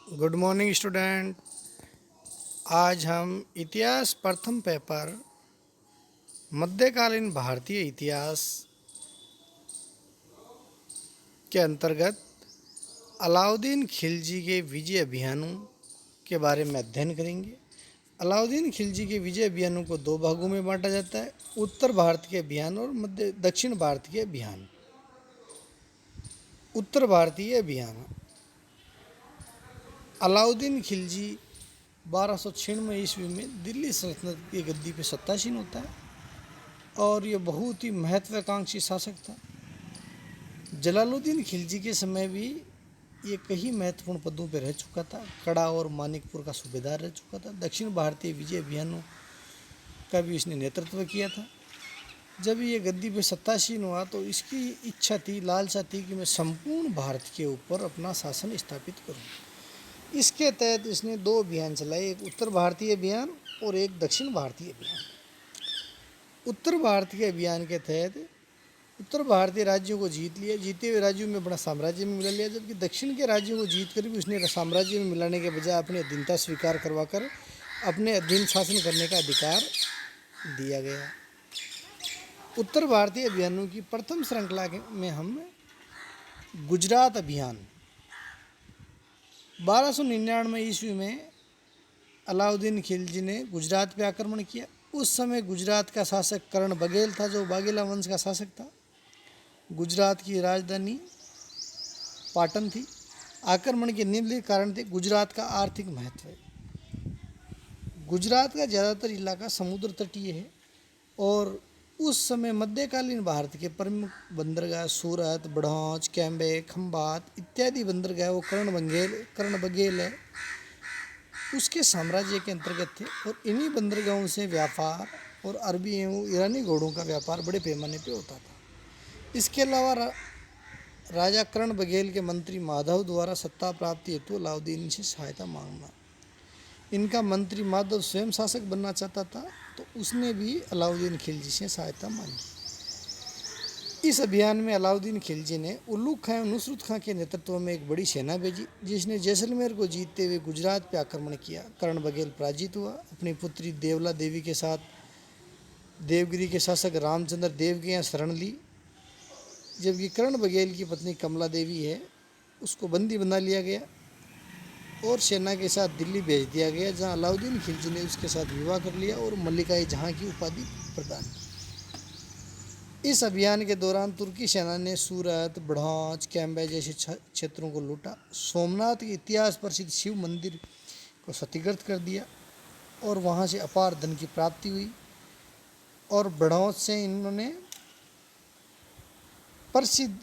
Good morning student. आज हम इतिहास प्रथम पेपर मध्यकालीन भारतीय इतिहास के अंतर्गत अलाउद्दीन खिलजी के विजय अभियानों के बारे में अध्ययन करेंगे। अलाउद्दीन खिलजी के विजय अभियानों को दो भागों में बांटा जाता है, उत्तर भारत के अभियान और मध्य दक्षिण भारत के अभियान। उत्तर भारतीय अभियान। अलाउद्दीन खिलजी 1296 ईस्वी में दिल्ली सल्तनत की गद्दी पर सत्तासीन होता है और यह बहुत ही महत्वाकांक्षी शासक था। जलालुद्दीन खिलजी के समय भी ये कई महत्वपूर्ण पदों पर रह चुका था। कड़ा और मानिकपुर का सूबेदार रह चुका था। दक्षिण भारतीय विजय अभियानों का भी इसने नेतृत्व किया था। जब ये गद्दी पे सत्तासीन हुआ तो इसकी इच्छा थी, लालसा थी कि मैं संपूर्ण भारत के ऊपर अपना शासन स्थापित करूं। इसके तहत इसने दो अभियान चलाए, एक उत्तर भारतीय अभियान और एक दक्षिण भारतीय अभियान। उत्तर भारतीय अभियान के तहत उत्तर भारतीय राज्यों को जीत लिया, जीते हुए राज्यों में बड़ा साम्राज्य में मिला लिया, जबकि दक्षिण के राज्यों को जीत कर भी उसने साम्राज्य में मिलाने के बजाय अपनी अधीनता स्वीकार करवाकर अपने अधीन शासन करने का अधिकार दिया गया। उत्तर भारतीय अभियानों की प्रथम श्रृंखला में हम गुजरात अभियान 1299 ईस्वी में अलाउद्दीन खिलजी ने गुजरात पर आक्रमण किया। उस समय गुजरात का शासक कर्ण बघेल था, जो बाघेला वंश का शासक था। गुजरात की राजधानी पाटन थी। आक्रमण के निम्नलिखित कारण थे। गुजरात का आर्थिक महत्व। गुजरात का ज़्यादातर इलाका समुद्र तटीय है और उस समय मध्यकालीन भारत के प्रमुख बंदरगाह सूरत, बड़ौच, कैम्बे, खंबात इत्यादि बंदरगाह वो कर्ण बघेल है उसके साम्राज्य के अंतर्गत थे और इन्हीं बंदरगाहों से व्यापार और अरबी एवं ईरानी घोड़ों का व्यापार बड़े पैमाने पर होता था। इसके अलावा राजा कर्ण बघेल के मंत्री माधव द्वारा सत्ता प्राप्ति हेतु अलाउद्दीन से सहायता मांगना। इनका मंत्री माधव स्वयं शासक बनना चाहता था, तो उसने भी अलाउद्दीन खिलजी से सहायता मांगी। इस अभियान में अलाउद्दीन खिलजी ने उल्लुग खां और नुसरत खां के नेतृत्व में एक बड़ी सेना भेजी, जिसने जैसलमेर को जीतते हुए गुजरात पर आक्रमण किया। कर्ण बघेल पराजित हुआ। अपनी पुत्री देवला देवी के साथ देवगिरी के शासक रामचंद्र देव के यहाँ शरण ली, जबकि कर्ण बघेल की पत्नी कमला देवी है उसको बंदी बना लिया गया और सेना के साथ दिल्ली भेज दिया गया, जहां अलाउद्दीन खिलजी ने उसके साथ विवाह कर लिया और मल्लिका जहां की उपाधि प्रदान की। इस अभियान के दौरान तुर्की सेना ने सूरत, बड़ौच, कैम्बे जैसे क्षेत्रों को लूटा। सोमनाथ के इतिहास प्रसिद्ध शिव मंदिर को क्षतिग्रस्त कर दिया और वहां से अपार धन की प्राप्ति हुई। और बड़ौच से इन्होंने प्रसिद्ध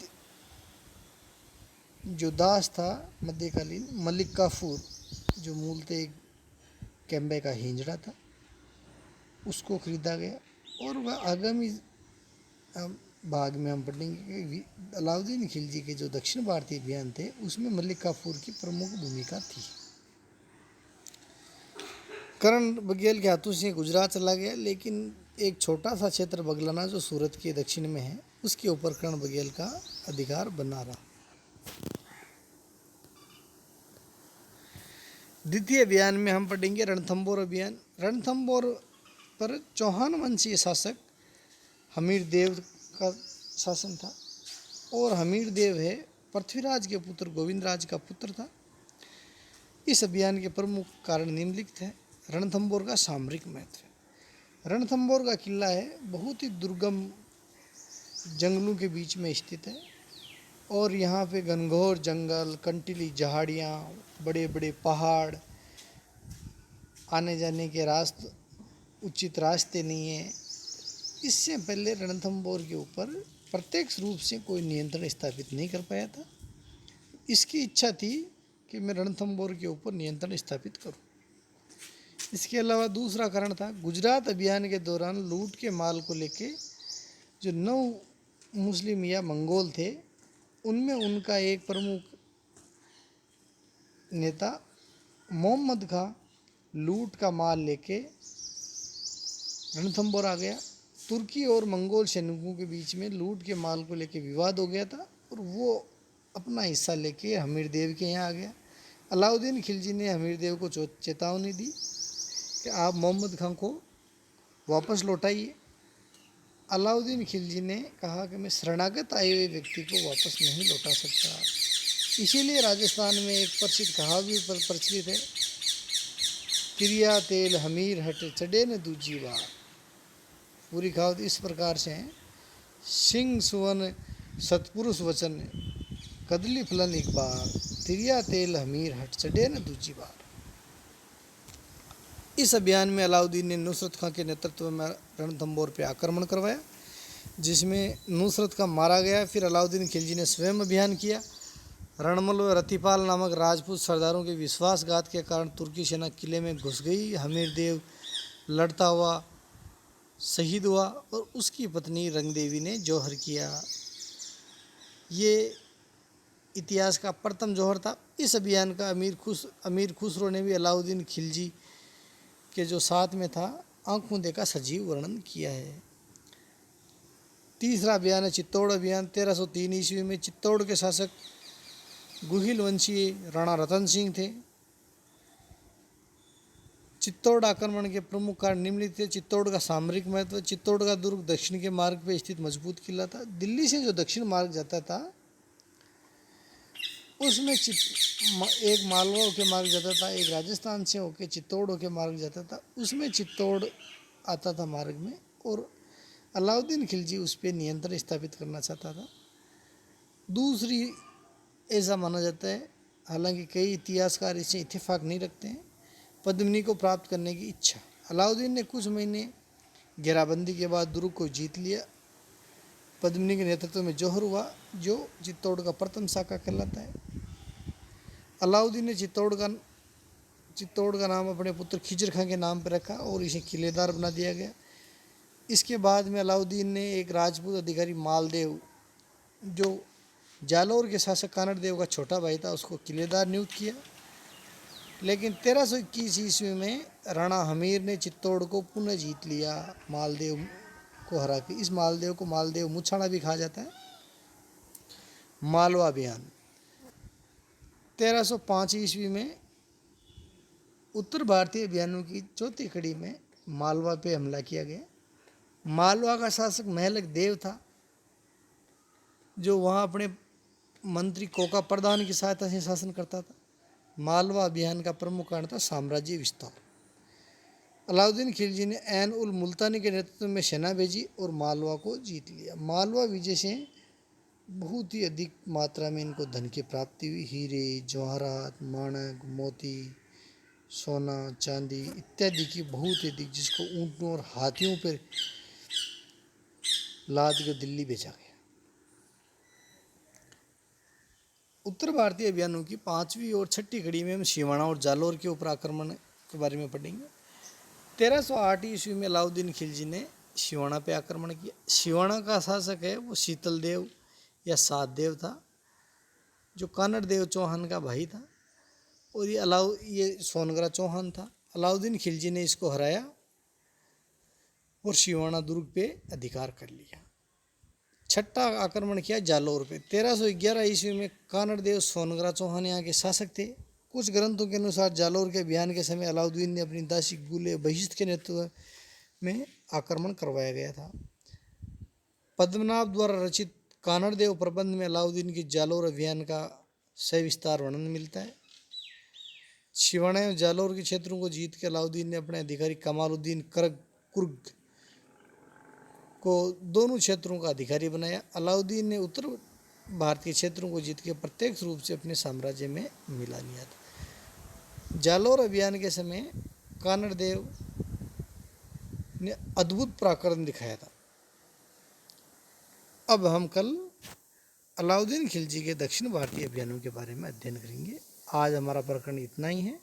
जो दास था मध्यकालीन मलिक काफूर, जो मूलतः एक कैम्बे का हिंजड़ा था, उसको खरीदा गया। और वह आगामी भाग में हम पढ़ेंगे कि अलाउद्दीन खिलजी के जो दक्षिण भारतीय अभियान थे उसमें मलिक काफूर की प्रमुख भूमिका थी। कर्ण बघेल के हाथों से गुजरात चला गया, लेकिन एक छोटा सा क्षेत्र बगलाना जो सूरत के दक्षिण में है उसके ऊपर कर्ण बघेल का अधिकार बना रहा। द्वितीय अभियान में हम पढ़ेंगे रणथंबोर अभियान। रणथंबोर पर चौहान वंशीय शासक हमीर देव का शासन था और हमीर देव है पृथ्वीराज के पुत्र गोविंदराज का पुत्र था। इस अभियान के प्रमुख कारण निम्नलिखित है। रणथंबोर का सामरिक महत्व। रणथंबोर का किला है बहुत ही दुर्गम जंगलों के बीच में स्थित है और यहाँ पे घनघोर जंगल, कंटीली झाड़ियाँ, बड़े बड़े पहाड़, आने जाने के उचित रास्ते नहीं हैं। इससे पहले रणथंबोर के ऊपर प्रत्यक्ष रूप से कोई नियंत्रण स्थापित नहीं कर पाया था। इसकी इच्छा थी कि मैं रणथंबोर के ऊपर नियंत्रण स्थापित करूं। इसके अलावा दूसरा कारण था गुजरात अभियान के दौरान लूट के माल को लेके जो 9 मुस्लिम या मंगोल थे, उनमें उनका एक प्रमुख नेता मोहम्मद खां लूट का माल लेके रणथंबोर आ गया। तुर्की और मंगोल सैनिकों के बीच में लूट के माल को लेके विवाद हो गया था और वो अपना हिस्सा लेके हमीर देव के यहाँ आ गया। अलाउद्दीन खिलजी ने हमीर देव को चेतावनी दी कि आप मोहम्मद खां को वापस लौटाइए। अलाउद्दीन खिलजी ने कहा कि मैं शरणागत आए हुए व्यक्ति को वापस नहीं लौटा सकता। इसीलिए राजस्थान में एक प्रसिद्ध कहावत भी प्रचलित है, तिरिया तेल हमीर हट चढ़े न दूजी बार। पूरी कहावत इस प्रकार से है, सिंह सुवन सतपुरुष वचन कदली फलन एक बार, तिरिया तेल हमीर हट चढ़े न दूजी बार। इस अभियान में अलाउद्दीन ने नुसरत खां के नेतृत्व में रणथंबोर पर आक्रमण करवाया, जिसमें नुसरत खां मारा गया। फिर अलाउद्दीन खिलजी ने स्वयं अभियान किया। रणमल व रतिपाल नामक राजपूत सरदारों के विश्वासघात के कारण तुर्की सेना किले में घुस गई। हमीर देव लड़ता हुआ शहीद हुआ और उसकी पत्नी रंगदेवी ने जौहर किया। ये इतिहास का प्रथम जौहर था। इस अभियान का अमीर खुसरो ने भी अलाउद्दीन खिलजी के जो साथ में था आंखों देखा सजीव वर्णन किया है। तीसरा अभियान है चित्तौड़ अभियान। 1303 ईस्वी में चित्तौड़ के शासक गुहिल वंशीय राणा रतन सिंह थे। चित्तौड़ आक्रमण के प्रमुख कारण निम्नलिखित थे। चित्तौड़ का सामरिक महत्व। चित्तौड़ का दुर्ग दक्षिण के मार्ग पर स्थित मजबूत किला था। दिल्ली से जो दक्षिण मार्ग जाता था उसमें एक मालवा होके मार्ग जाता था, एक राजस्थान से होके चित्तौड़ होके मार्ग जाता था। उसमें चित्तौड़ आता था मार्ग में, और अलाउद्दीन खिलजी उस पर नियंत्रण स्थापित करना चाहता था। दूसरी ऐसा माना जाता है, हालांकि कई इतिहासकार इससे इत्तेफाक नहीं रखते हैं, पद्मिनी को प्राप्त करने की इच्छा। अलाउद्दीन ने कुछ महीने घेराबंदी के बाद दुर्ग को जीत लिया। पद्मिनी के नेतृत्व में जौहर हुआ, जो चित्तौड़ का प्रथम शाखा कहलाता है। अलाउद्दीन ने चित्तौड़ का नाम अपने पुत्र खिजर खां के नाम पर रखा और इसे किलेदार बना दिया गया। इसके बाद में अलाउद्दीन ने एक राजपूत अधिकारी मालदेव, जो जालौर के शासक कानड़ देव का छोटा भाई था, उसको किलेदार नियुक्त किया। लेकिन 1321 ईस्वी में राणा हमीर ने चित्तौड़ को पुनः जीत लिया, मालदेव को हरा के। इस मालदेव को मालदेव मुछाड़ा भी कहा जाता है। मालवा अभियान 1305 ईस्वी में उत्तर भारतीय अभियानों की चौथी कड़ी में मालवा पे हमला किया गया। मालवा का शासक महलक देव था, जो वहाँ अपने मंत्री कोका प्रधान की सहायता से शासन करता था। मालवा अभियान का प्रमुख कारण था साम्राज्य विस्तार। अलाउद्दीन खिलजी ने ऐन उल मुल्तानी के नेतृत्व में सेना भेजी और मालवा को जीत लिया। मालवा विजय से बहुत ही अधिक मात्रा में इनको धन की प्राप्ति हुई। हीरे जवाहरात माणक मोती सोना चांदी इत्यादि की बहुत अधिक, जिसको ऊँटों और हाथियों पर लाद कर दिल्ली भेजा गया। उत्तर भारतीय अभियानों की पांचवी और छठी कड़ी में हम सिवाना और जालौर के ऊपर आक्रमण के बारे में पढ़ेंगे। 1308 ईस्वी में अलाउद्दीन खिलजी ने सिवाना पे आक्रमण किया। सिवाना का शासक है वो शीतल देव या सात देव था, जो कानड़ देव चौहान का भाई था, और ये सोनगरा चौहान था। अलाउद्दीन खिलजी ने इसको हराया और सिवाना दुर्ग पे अधिकार कर लिया। छठा आक्रमण किया जालौर पे। 1311 ईस्वी में कानड़ देव सोनगरा चौहान यहाँ के शासक थे। कुछ ग्रंथों के अनुसार जालौर के अभियान के समय अलाउद्दीन ने अपनी दासी गुले बहिश्त के नेतृत्व में आक्रमण करवाया गया था। पद्मनाभ द्वारा रचित कानड़ देव प्रबंध में अलाउद्दीन की जालौर अभियान का सविस्तार वर्णन मिलता है। सिवाना और जालौर के क्षेत्रों को जीत के अलाउद्दीन ने अपने अधिकारी कमालुद्दीन कुर्ग को दोनों क्षेत्रों का अधिकारी बनाया। अलाउद्दीन ने उत्तर भारतीय क्षेत्रों को जीत के प्रत्यक्ष रूप से अपने साम्राज्य में मिला लिया था। जालौर अभियान के समय कानड़ देव ने अद्भुत पराक्रम दिखाया था। अब हम कल अलाउद्दीन खिलजी के दक्षिण भारतीय अभियानों के बारे में अध्ययन करेंगे। आज हमारा प्रकरण इतना ही है।